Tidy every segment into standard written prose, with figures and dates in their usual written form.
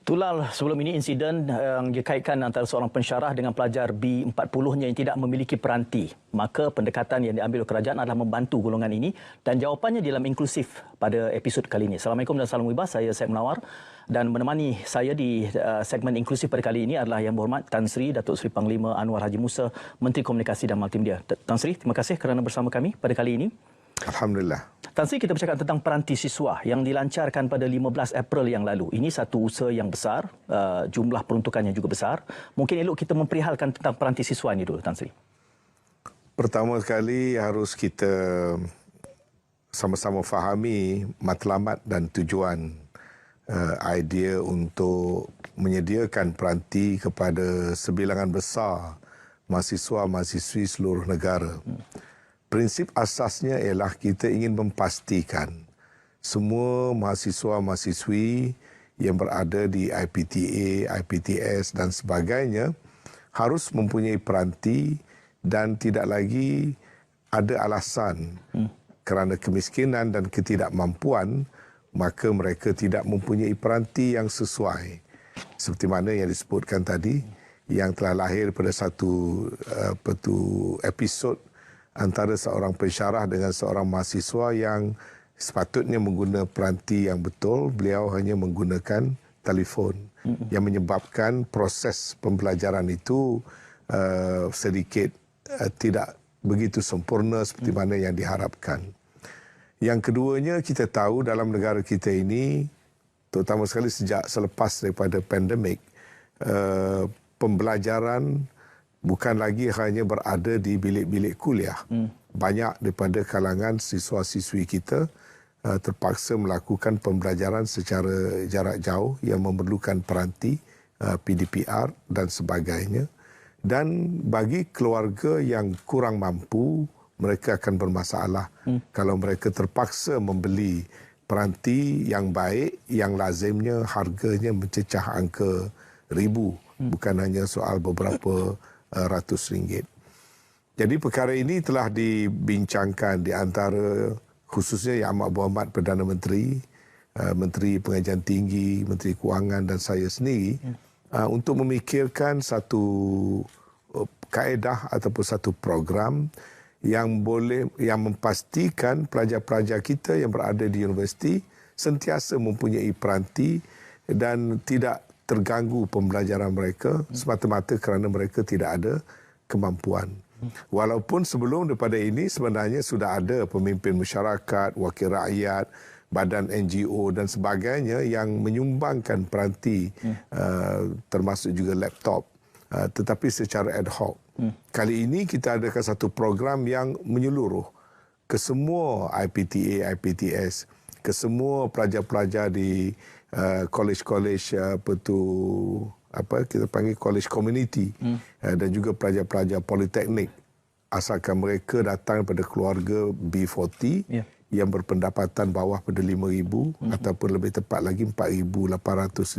Tulal, sebelum ini insiden yang dikaitkan antara seorang pensyarah dengan pelajar B40-nya yang tidak memiliki peranti. Maka pendekatan yang diambil oleh kerajaan adalah membantu golongan ini dan jawapannya dalam inklusif pada episod kali ini. Assalamualaikum dan salam muhibah, saya Syed Melawar dan menemani saya di segmen inklusif pada kali ini adalah Yang Berhormat Tan Sri Datuk Seri Panglima Anwar Haji Musa, Menteri Komunikasi dan Multimedia. Tan Sri, terima kasih kerana bersama kami pada kali ini. Alhamdulillah. Tan Sri, kita bercakap tentang peranti siswa yang dilancarkan pada 15 April yang lalu. Ini satu usaha yang besar, jumlah peruntukannya juga besar. Mungkin elok kita memperihalkan tentang peranti siswa ini dulu, Tan Sri. Pertama sekali harus kita sama-sama fahami matlamat dan tujuan idea untuk menyediakan peranti kepada sebilangan besar mahasiswa-mahasiswi seluruh negara. Prinsip asasnya ialah kita ingin memastikan semua mahasiswa-mahasiswi yang berada di IPTA, IPTS dan sebagainya harus mempunyai peranti dan tidak lagi ada alasan kerana kemiskinan dan ketidakmampuan maka mereka tidak mempunyai peranti yang sesuai. Seperti mana yang disebutkan tadi, yang telah lahir pada satu episod antara seorang pensyarah dengan seorang mahasiswa yang sepatutnya menggunakan peranti yang betul, beliau hanya menggunakan telefon yang menyebabkan proses pembelajaran itu sedikit tidak begitu sempurna seperti mana yang diharapkan. Yang keduanya, kita tahu dalam negara kita ini, terutama sekali sejak selepas daripada pandemik, pembelajaran bukan lagi hanya berada di bilik-bilik kuliah. Banyak daripada kalangan siswa-siswi kita terpaksa melakukan pembelajaran secara jarak jauh yang memerlukan peranti, PDPR dan sebagainya. Dan bagi keluarga yang kurang mampu, mereka akan bermasalah kalau mereka terpaksa membeli peranti yang baik, yang lazimnya harganya mencecah angka ribu. Bukan hanya soal beberapa ratus ringgit. Jadi perkara ini telah dibincangkan di antara khususnya Yang Amat Berhormat Perdana Menteri, Menteri Pengajian Tinggi, Menteri Kewangan dan saya sendiri untuk memikirkan satu kaedah ataupun satu program yang memastikan pelajar-pelajar kita yang berada di universiti sentiasa mempunyai peranti dan tidak terganggu pembelajaran mereka semata-mata kerana mereka tidak ada kemampuan. Walaupun sebelum daripada ini sebenarnya sudah ada pemimpin masyarakat, wakil rakyat, badan NGO dan sebagainya yang menyumbangkan peranti termasuk juga laptop tetapi secara ad hoc. Kali ini kita adakan satu program yang menyeluruh ke semua IPTA, IPTS, ke semua pelajar-pelajar di college-college kita panggil college community dan juga pelajar-pelajar politeknik asalkan mereka datang daripada keluarga B40 yang berpendapatan bawah pada 5,000 ataupun lebih tepat lagi 4,850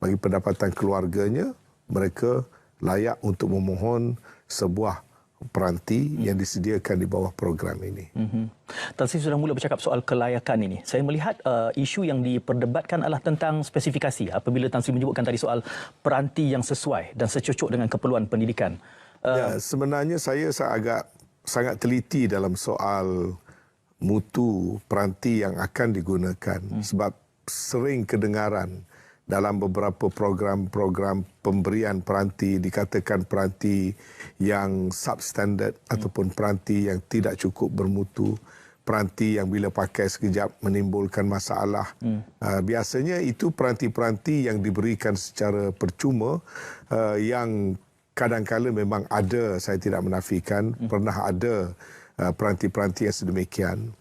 bagi pendapatan keluarganya, mereka layak untuk memohon sebuah peranti yang disediakan di bawah program ini. Tan Sri sudah mula bercakap soal kelayakan ini. Saya melihat isu yang diperdebatkan adalah tentang spesifikasi. Apabila Tan Sri menyebutkan tadi soal peranti yang sesuai dan secocok dengan keperluan pendidikan. Sebenarnya saya sangat teliti dalam soal mutu peranti yang akan digunakan sebab sering kedengaran dalam beberapa program-program pemberian peranti dikatakan peranti yang substandard ataupun peranti yang tidak cukup bermutu, peranti yang bila pakai sekejap menimbulkan masalah. Biasanya itu peranti-peranti yang diberikan secara percuma yang kadang-kala memang ada, saya tidak menafikan, pernah ada peranti-peranti yang sedemikian.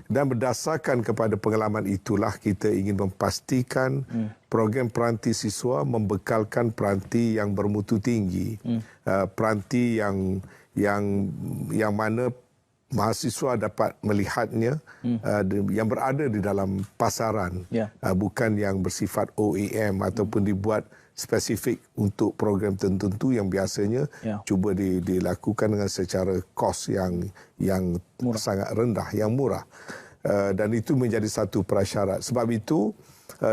Dan berdasarkan kepada pengalaman itulah kita ingin memastikan program peranti siswa membekalkan peranti yang bermutu tinggi, peranti yang mana mahasiswa dapat melihatnya yang berada di dalam pasaran, bukan yang bersifat OEM ataupun dibuat spesifik untuk program tertentu yang biasanya cuba dilakukan dengan secara kos yang sangat rendah, yang murah. Dan itu menjadi satu prasyarat. Sebab itu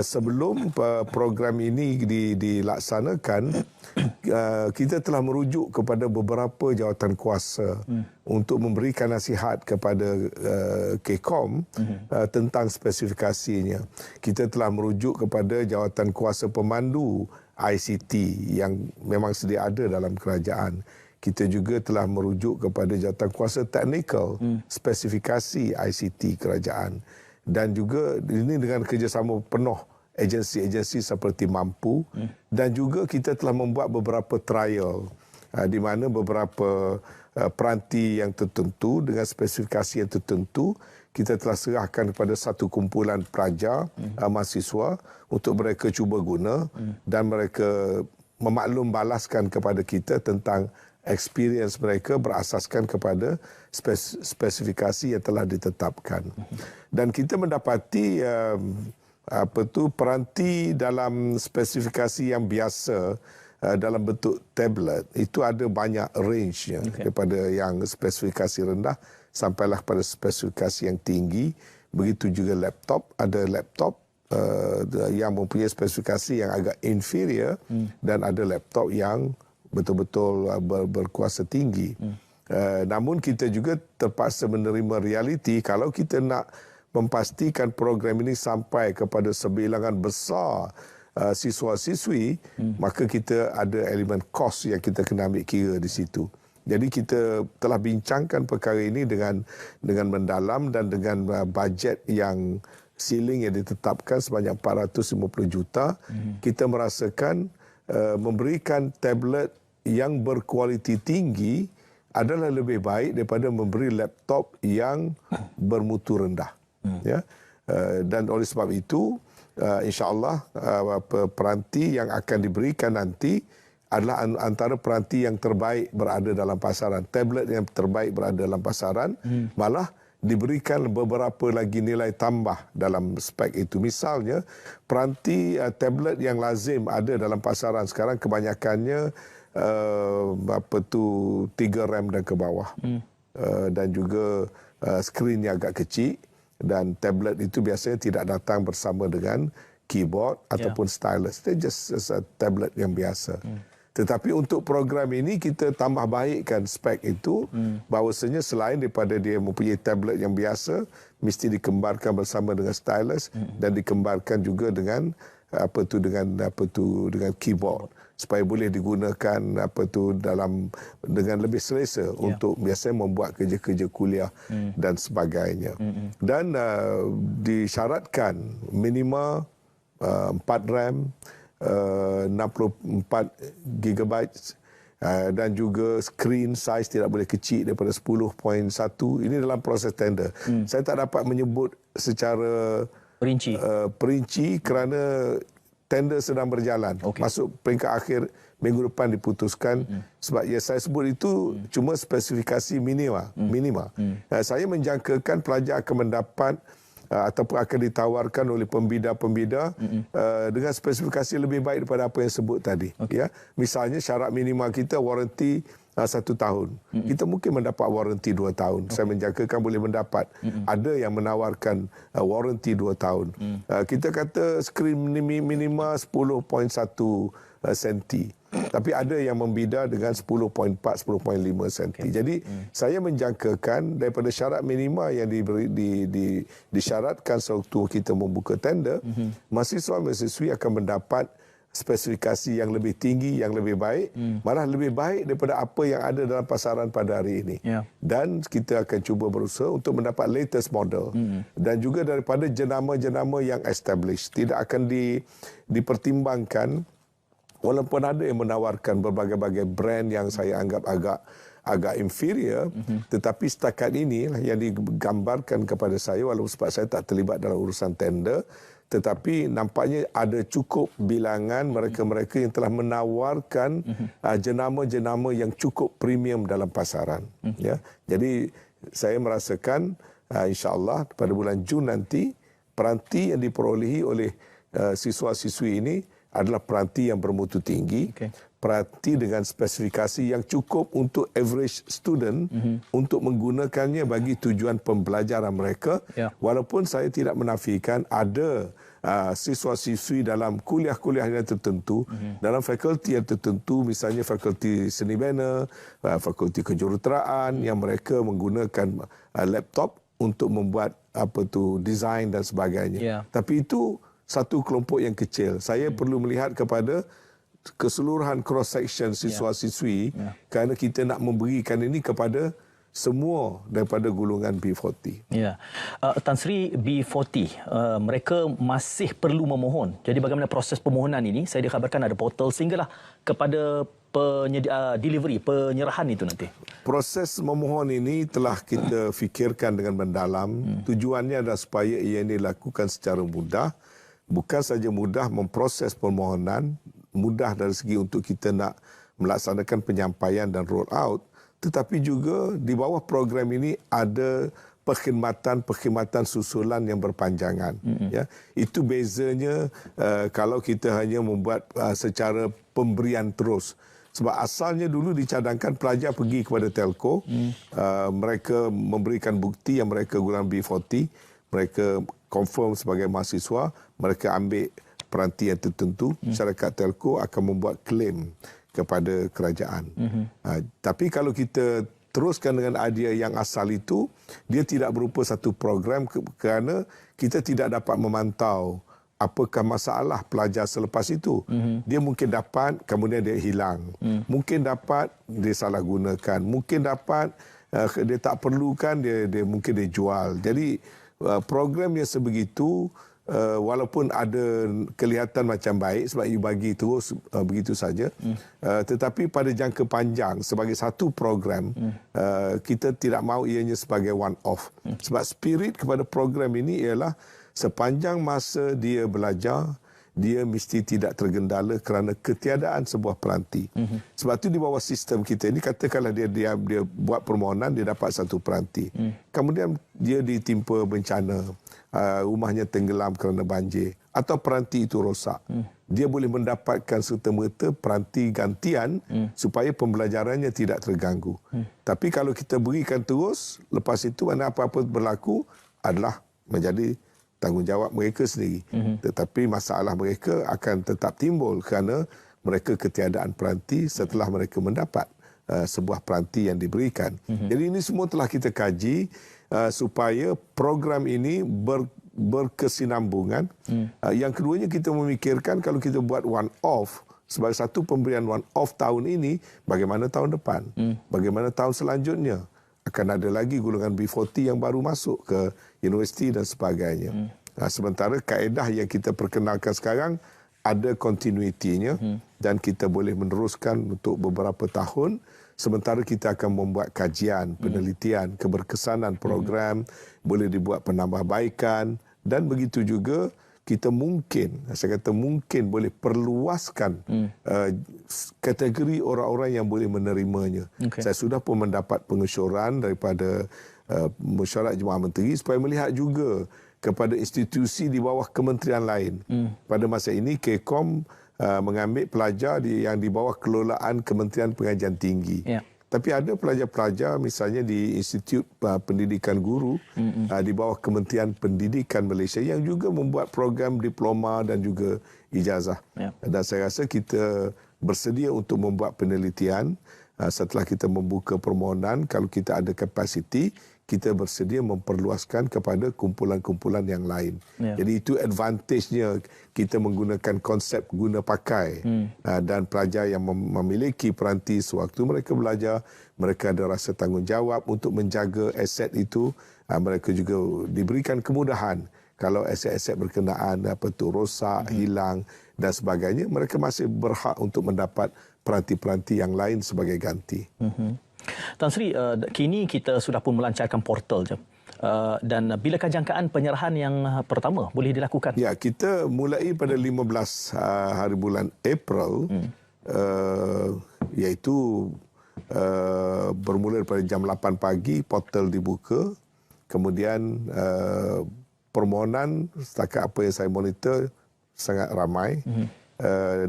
sebelum program ini dilaksanakan, kita telah merujuk kepada beberapa jawatan kuasa untuk memberikan nasihat kepada KCOM tentang spesifikasinya. Kita telah merujuk kepada jawatan kuasa pemandu ICT yang memang sedia ada dalam kerajaan. Kita juga telah merujuk kepada jawatan kuasa teknikal spesifikasi ICT kerajaan. Dan juga ini dengan kerjasama penuh agensi-agensi seperti Mampu, dan juga kita telah membuat beberapa trial di mana beberapa peranti yang tertentu dengan spesifikasi yang tertentu kita telah serahkan kepada satu kumpulan pelajar mahasiswa untuk mereka cuba guna dan mereka memaklum balaskan kepada kita tentang experience mereka berasaskan kepada spesifikasi yang telah ditetapkan. Dan kita mendapati peranti dalam spesifikasi yang biasa dalam bentuk tablet itu ada banyak range-nya, daripada yang spesifikasi rendah sampailah pada spesifikasi yang tinggi. Begitu juga laptop, ada laptop yang mempunyai spesifikasi yang agak inferior dan ada laptop yang betul-betul berkuasa tinggi. Namun kita juga terpaksa menerima realiti kalau kita nak memastikan program ini sampai kepada sebilangan besar siswa-siswi, maka kita ada elemen kos yang kita kena ambil kira di situ. Jadi kita telah bincangkan perkara ini dengan mendalam dan dengan bajet yang ceiling yang ditetapkan sebanyak 450 juta. Kita merasakan memberikan tablet yang berkualiti tinggi adalah lebih baik daripada memberi laptop yang bermutu rendah. Ya. Dan oleh sebab itu, insya-Allah peranti yang akan diberikan nanti adalah antara peranti yang terbaik berada dalam pasaran. Tablet yang terbaik berada dalam pasaran, malah diberikan beberapa lagi nilai tambah dalam spek itu. Misalnya, peranti tablet yang lazim ada dalam pasaran sekarang kebanyakannya 3 RAM dan ke bawah. Dan juga skrin yang agak kecil, dan tablet itu biasanya tidak datang bersama dengan keyboard ataupun stylus. Dia just a tablet yang biasa. Tetapi untuk program ini kita tambah baikkan spek itu, bahawasanya selain daripada dia mempunyai tablet yang biasa, mesti dikembarkan bersama dengan stylus dan dikembarkan juga dengan dengan keyboard supaya boleh digunakan dengan lebih selesa untuk biasanya membuat kerja-kerja kuliah dan sebagainya. Dan disyaratkan minima 4 RAM, 64 GB dan juga screen size tidak boleh kecil daripada 10.1. Ini dalam proses tender. Saya tak dapat menyebut secara perinci kerana tender sedang berjalan. Masuk peringkat akhir minggu depan diputuskan. Sebab yang saya sebut itu cuma spesifikasi minima. Saya menjangkakan pelajar akan mendapat ataupun akan ditawarkan oleh pembida-pembida dengan spesifikasi lebih baik daripada apa yang sebut tadi. Ya, misalnya syarat minima kita waranti 1 tahun. Kita mungkin mendapat waranti 2 tahun. Saya menjangkakan boleh mendapat. Ada yang menawarkan waranti 2 tahun. Kita kata skrin minima 10.1 senti. Tapi ada yang membida dengan 10.4, 10.5 senti. Jadi saya menjangkakan daripada syarat minima yang disyaratkan sewaktu kita membuka tender, mahasiswa-mahasiswi akan mendapat spesifikasi yang lebih tinggi, yang lebih baik, malah lebih baik daripada apa yang ada dalam pasaran pada hari ini. Dan kita akan cuba berusaha untuk mendapat latest model. Dan juga daripada jenama-jenama yang established. Tidak akan dipertimbangkan, walaupun ada yang menawarkan berbagai-bagai brand yang saya anggap agak inferior, tetapi setakat ini yang digambarkan kepada saya, walaupun sebab saya tak terlibat dalam urusan tender, tetapi nampaknya ada cukup bilangan mereka-mereka yang telah menawarkan jenama-jenama yang cukup premium dalam pasaran. Ya. Jadi saya merasakan insya-Allah pada bulan Jun nanti peranti yang diperolehi oleh siswa-siswi ini adalah peranti yang bermutu tinggi, peranti dengan spesifikasi yang cukup untuk average student untuk menggunakannya bagi tujuan pembelajaran mereka. Walaupun saya tidak menafikan ada siswa-siswi dalam kuliah-kuliah yang tertentu, dalam fakulti yang tertentu, misalnya fakulti seni bina, fakulti kejuruteraan, yang mereka menggunakan laptop untuk membuat desain dan sebagainya. Tapi itu satu kelompok yang kecil. Saya perlu melihat kepada keseluruhan cross section siswa-siswi kerana kita nak memberikan ini kepada semua daripada golongan B40. Ya. Tan Sri, B40 mereka masih perlu memohon. Jadi bagaimana proses permohonan ini? Saya dikhabarkan ada portal sehinggalah kepada delivery, penyerahan itu nanti. Proses memohon ini telah kita fikirkan dengan mendalam. Tujuannya adalah supaya ia ini dilakukan secara mudah. Bukan saja mudah memproses permohonan, mudah dari segi untuk kita nak melaksanakan penyampaian dan roll out, tetapi juga di bawah program ini ada perkhidmatan susulan yang berpanjangan. Ya, itu bezanya kalau kita hanya membuat secara pemberian terus. Sebab asalnya dulu dicadangkan pelajar pergi kepada telco, mereka memberikan bukti yang mereka golongan B40, mereka confirm sebagai mahasiswa, mereka ambil peranti yang tertentu, syarikat telco akan membuat claim kepada kerajaan. Tapi kalau kita teruskan dengan idea yang asal itu, dia tidak berupa satu program kerana kita tidak dapat memantau apakah masalah pelajar selepas itu. Dia mungkin dapat, kemudian dia hilang. Mungkin dapat, dia salah gunakan. Mungkin dapat, dia tak perlukan, dia mungkin dia jual. Jadi program yang sebegitu, walaupun ada kelihatan macam baik sebab you bagi terus begitu saja, tetapi pada jangka panjang sebagai satu program, kita tidak mahu ianya sebagai one off. Sebab spirit kepada program ini ialah sepanjang masa dia belajar, dia mesti tidak tergendala kerana ketiadaan sebuah peranti. Sebab itu di bawah sistem kita ini, katakanlah dia buat permohonan, dia dapat satu peranti. Kemudian dia ditimpa bencana, rumahnya tenggelam kerana banjir, atau peranti itu rosak. Dia boleh mendapatkan serta-merta peranti gantian supaya pembelajarannya tidak terganggu. Tapi kalau kita berikan terus, lepas itu mana apa-apa berlaku adalah menjadi tanggungjawab mereka sendiri. Tetapi masalah mereka akan tetap timbul kerana mereka ketiadaan peranti setelah mereka mendapat sebuah peranti yang diberikan. Jadi ini semua telah kita kaji supaya program ini berkesinambungan. Yang keduanya kita memikirkan kalau kita buat one off, sebagai satu pemberian one off tahun ini, bagaimana tahun depan? Bagaimana tahun selanjutnya? Akan ada lagi golongan B40 yang baru masuk ke universiti dan sebagainya. Sementara kaedah yang kita perkenalkan sekarang ada kontinuitinya dan kita boleh meneruskan untuk beberapa tahun. Sementara kita akan membuat kajian, penelitian, keberkesanan program, boleh dibuat penambahbaikan, dan begitu juga kita mungkin, saya kata mungkin boleh perluaskan kategori orang-orang yang boleh menerimanya. Saya sudah pun mendapat pengesyoran daripada Mesyuarat Jemaah Menteri supaya melihat juga kepada institusi di bawah kementerian lain. Pada masa ini, KCOM mengambil pelajar yang di bawah kelolaan Kementerian Pengajian Tinggi. Tapi ada pelajar-pelajar misalnya di Institut Pendidikan Guru di bawah Kementerian Pendidikan Malaysia yang juga membuat program diploma dan juga ijazah. Dan saya rasa kita bersedia untuk membuat penelitian setelah kita membuka permohonan. Kalau kita ada kapasiti, kita bersedia memperluaskan kepada kumpulan-kumpulan yang lain. Jadi itu advantage-nya kita menggunakan konsep guna pakai. Dan pelajar yang memiliki peranti sewaktu mereka belajar, mereka ada rasa tanggungjawab untuk menjaga aset itu. Mereka juga diberikan kemudahan. Kalau aset-aset berkenaan rosak, hilang dan sebagainya, mereka masih berhak untuk mendapat peranti-peranti yang lain sebagai ganti. Tan Sri, kini kita sudah pun melancarkan portal je. Dan bilakah jangkaan penyerahan yang pertama boleh dilakukan? Ya, kita mulai pada 15 hari bulan April, iaitu bermula daripada jam 8 pagi, portal dibuka. Kemudian permohonan setakat apa yang saya monitor sangat ramai.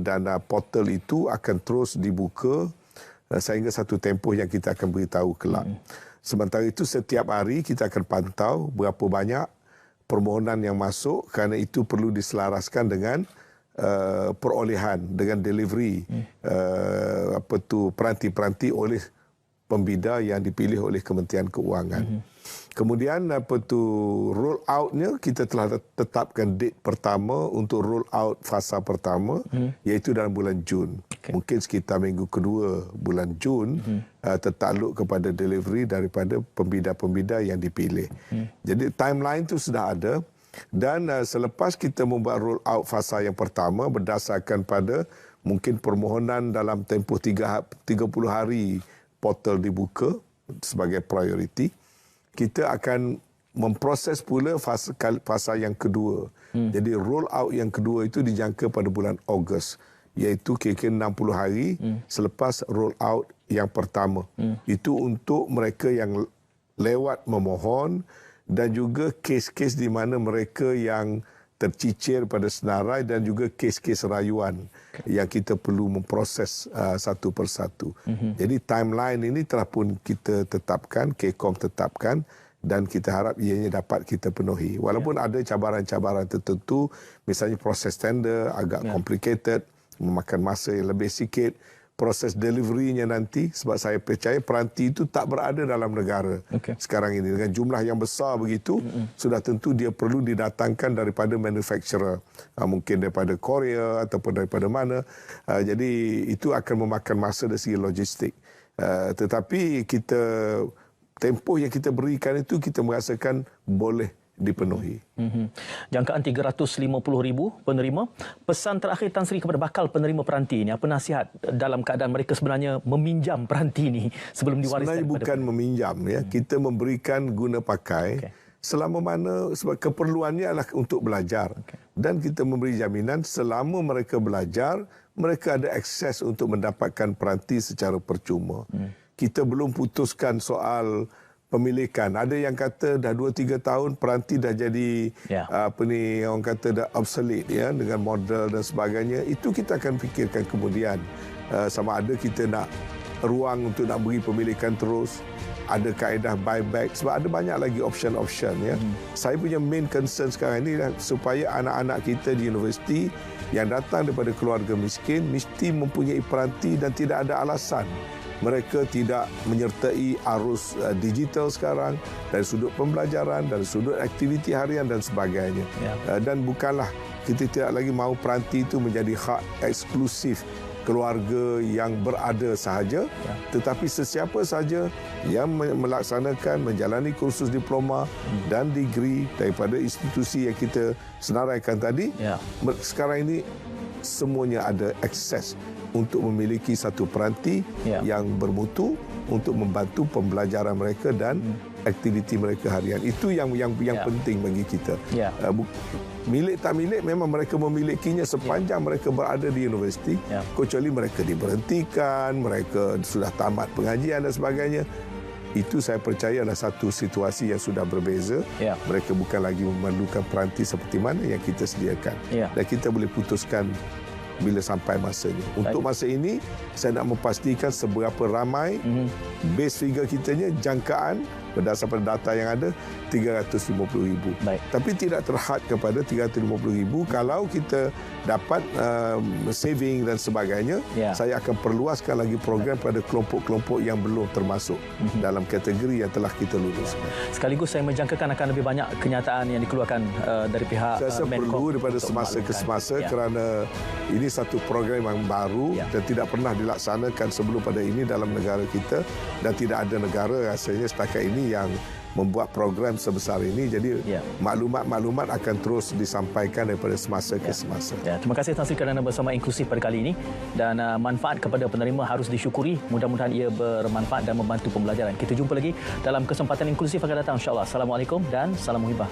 dan portal itu akan terus dibuka sehingga satu tempoh yang kita akan beritahu kelak. Sementara itu setiap hari kita akan pantau berapa banyak permohonan yang masuk, kerana itu perlu diselaraskan dengan perolehan, dengan delivery peranti-peranti oleh pembida yang dipilih oleh Kementerian Keuangan. Kemudian roll out-nya kita telah tetapkan date pertama untuk roll out fasa pertama, iaitu dalam bulan Jun. Mungkin sekitar minggu kedua bulan Jun, tertakluk kepada delivery daripada pembida-pembida yang dipilih. Jadi timeline itu sudah ada, dan selepas kita membuat roll out fasa yang pertama berdasarkan pada mungkin permohonan dalam tempoh 30 hari portal dibuka sebagai prioriti, kita akan memproses pula fasa yang kedua. Jadi roll out yang kedua itu dijangka pada bulan Ogos, iaitu kira-kira 60 hari selepas roll out yang pertama. Itu untuk mereka yang lewat memohon dan juga kes-kes di mana mereka yang tercicir pada senarai dan juga kes-kes rayuan yang kita perlu memproses satu persatu. Jadi timeline ini telah pun kita tetapkan, KCOM tetapkan, dan kita harap ianya dapat kita penuhi. Walaupun ada cabaran-cabaran tertentu, misalnya proses tender agak complicated, memakan masa yang lebih sikit. Proses delivery-nya nanti, sebab saya percaya peranti itu tak berada dalam negara sekarang ini. Dengan jumlah yang besar begitu, sudah tentu dia perlu didatangkan daripada manufacturer. Mungkin daripada Korea ataupun daripada mana. Jadi itu akan memakan masa dari segi logistik. Tetapi tempoh yang kita berikan itu kita merasakan boleh dipenuhi. Jangkaan 350,000 penerima. Pesan terakhir Tan Sri kepada bakal penerima peranti ini, apa nasihat dalam keadaan mereka sebenarnya meminjam peranti ini sebelum diwariskan? Sebenarnya bukan meminjam, ya. Kita memberikan guna pakai selama mana, sebab keperluannya adalah untuk belajar. Dan kita memberi jaminan selama mereka belajar, mereka ada akses untuk mendapatkan peranti secara percuma. Kita belum putuskan soal pemilikan. Ada yang kata dah 2-3 tahun peranti dah jadi orang kata dah obsolete, ya, dengan model dan sebagainya. Itu kita akan fikirkan kemudian, sama ada kita nak ruang untuk nak beri pemilikan terus, ada kaedah buyback, sebab ada banyak lagi option-option, ya. Saya punya main concern sekarang ini supaya anak-anak kita di universiti yang datang daripada keluarga miskin mesti mempunyai peranti dan tidak ada alasan mereka tidak menyertai arus digital sekarang dari sudut pembelajaran, dari sudut aktiviti harian dan sebagainya. Dan bukanlah kita tidak lagi mahu peranti itu menjadi hak eksklusif keluarga yang berada sahaja, tetapi sesiapa sahaja yang melaksanakan, menjalani kursus diploma dan degree daripada institusi yang kita senaraikan tadi, sekarang ini semuanya ada akses untuk memiliki satu peranti yang bermutu untuk membantu pembelajaran mereka dan aktiviti mereka harian. Itu yang penting bagi kita. Milik tak milik memang mereka memilikinya sepanjang mereka berada di universiti, kecuali mereka diberhentikan, mereka sudah tamat pengajian dan sebagainya. Itu saya percaya adalah satu situasi yang sudah berbeza. Mereka bukan lagi memerlukan peranti seperti mana yang kita sediakan. Dan kita boleh putuskan bila sampai masanya. Untuk masa ini, saya nak memastikan seberapa ramai base figure kitanya, jangkaan berdasarkan data yang ada 350,000. Tapi tidak terhad kepada 350,000. Kalau kita dapat saving dan sebagainya, saya akan perluaskan lagi program pada kelompok-kelompok yang belum termasuk dalam kategori yang telah kita luluskan. Sekaligus saya menjangkakan akan lebih banyak kenyataan yang dikeluarkan dari pihak Saya rasa perlu daripada semasa ke semasa, kerana ini satu program yang baru dan tidak pernah dilaksanakan sebelum pada ini dalam negara kita, dan tidak ada negara rasanya setakat ini yang membuat program sebesar ini. Jadi maklumat-maklumat akan terus disampaikan daripada semasa ke semasa. Terima kasih Tan Sri kerana bersama Inklusif pada kali ini, dan manfaat kepada penerima harus disyukuri. Mudah-mudahan ia bermanfaat dan membantu pembelajaran. Kita jumpa lagi dalam kesempatan Inklusif akan datang, insya-Allah. Assalamualaikum dan salam muhibah.